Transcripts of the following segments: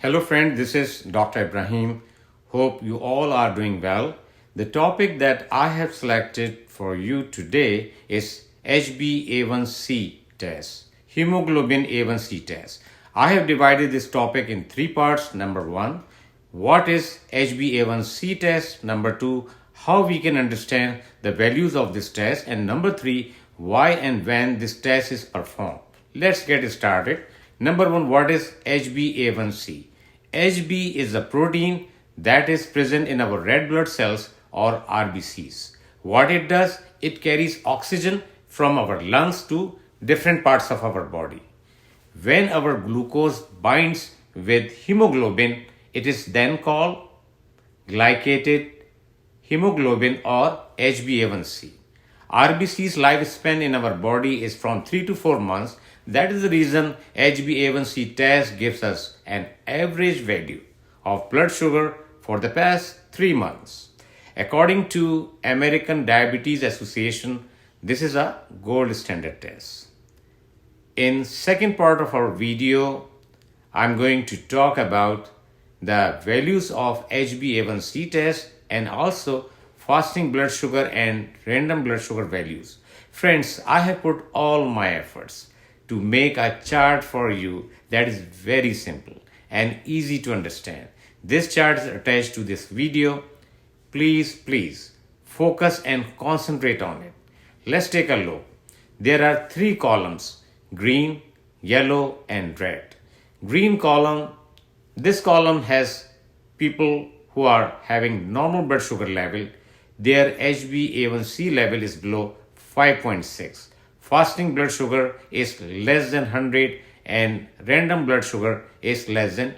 Hello friend, this is Dr. Ibrahim. Hope you all are doing well. The topic that I have selected for you today is HbA1c test, hemoglobin A1c test. I have divided this topic in three parts. Number one, what is HbA1c test? Number two, how we can understand the values of this test. And number three, why and when this test is performed. Let's get started. Number one, what is HbA1c? Hb is a protein that is present in our red blood cells or RBCs. What it does, it carries oxygen from our lungs to different parts of our body. When our glucose binds with hemoglobin, it is then called glycated hemoglobin or HbA1c. RBC's lifespan in our body is from 3 to 4 months. That is the reason HbA1c test gives us an average value of blood sugar for the past 3 months. According to American Diabetes Association, this is a gold standard test. In second part of our video, I'm going to talk about the values of HbA1c test and also fasting blood sugar and random blood sugar values. Friends, I have put all my efforts to make a chart for you that is very simple and easy to understand. This chart is attached to this video. Please focus and concentrate on it. Let's take a look. There are 3 columns: green, yellow and red. Green column, this column has people who are having normal blood sugar level. Their HbA1c level is below 5.6. Fasting blood sugar is less than 100 and random blood sugar is less than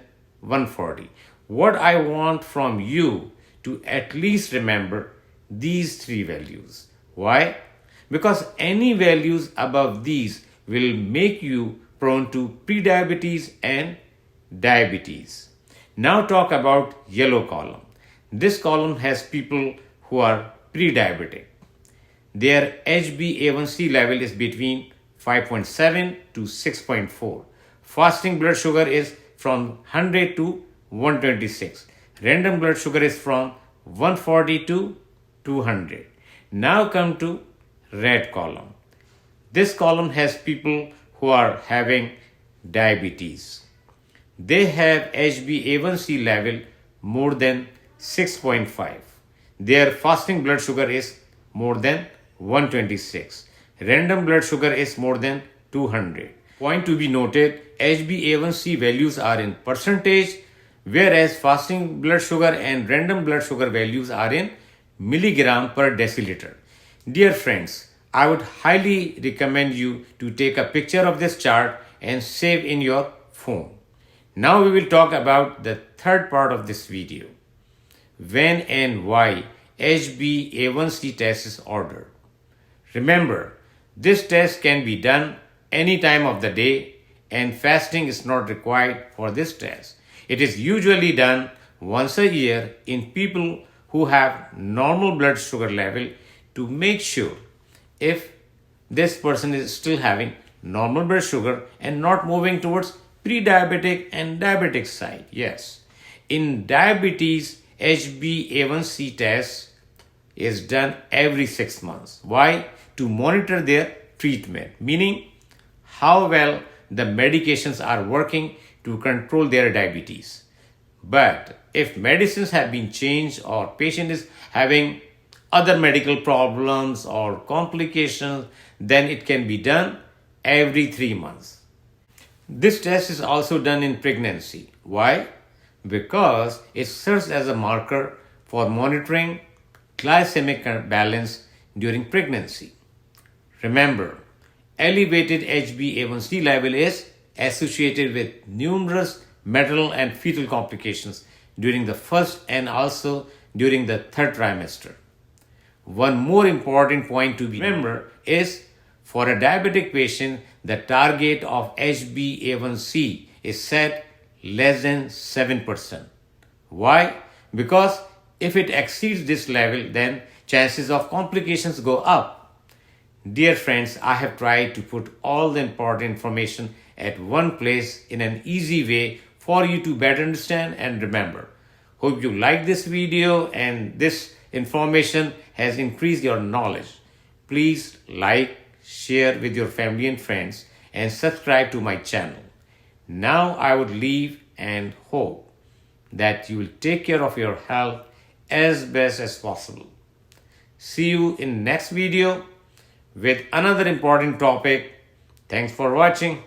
140. What I want from you to at least remember these 3 values. Why? Because any values above these will make you prone to pre-diabetes and diabetes. Now talk about yellow column. This column has people who are pre-diabetic. Their HbA1c level is between 5.7 to 6.4. Fasting blood sugar is from 100 to 126. Random blood sugar is from 140 to 200. Now come to red column. This column has people who are having diabetes. They have HbA1c level more than 6.5. Their fasting blood sugar is more than 126. Random blood sugar is more than 200. Point to be noted, HbA1c values are in percentage, whereas fasting blood sugar and random blood sugar values are in milligram per deciliter. Dear friends, I would highly recommend you to take a picture of this chart and save in your phone. Now we will talk about the third part of this video. When and why HbA1c test is ordered. Remember, this test can be done any time of the day and fasting is not required for this test. It is usually done once a year in people who have normal blood sugar level to make sure if this person is still having normal blood sugar and not moving towards pre-diabetic and diabetic side. Yes, in diabetes, HbA1c test is done every 6 months. Why? To monitor their treatment, meaning how well the medications are working to control their diabetes. But if medicines have been changed or patient is having other medical problems or complications, then it can be done every 3 months. This test is also done in pregnancy. Why? Because it serves as a marker for monitoring glycemic balance during pregnancy. Remember, elevated HbA1c level is associated with numerous maternal and fetal complications during the first and also during the third trimester. One more important point to remember is for a diabetic patient, the target of HbA1c is set less than 7%. Why? Because if it exceeds this level, then chances of complications go up. Dear friends, I have tried to put all the important information at one place in an easy way for you to better understand and remember. Hope you like this video and this information has increased your knowledge. Please like, share with your family and friends, and subscribe to my channel. Now I would leave and hope that you will take care of your health as best as possible. See you in next video with another important topic. Thanks for watching.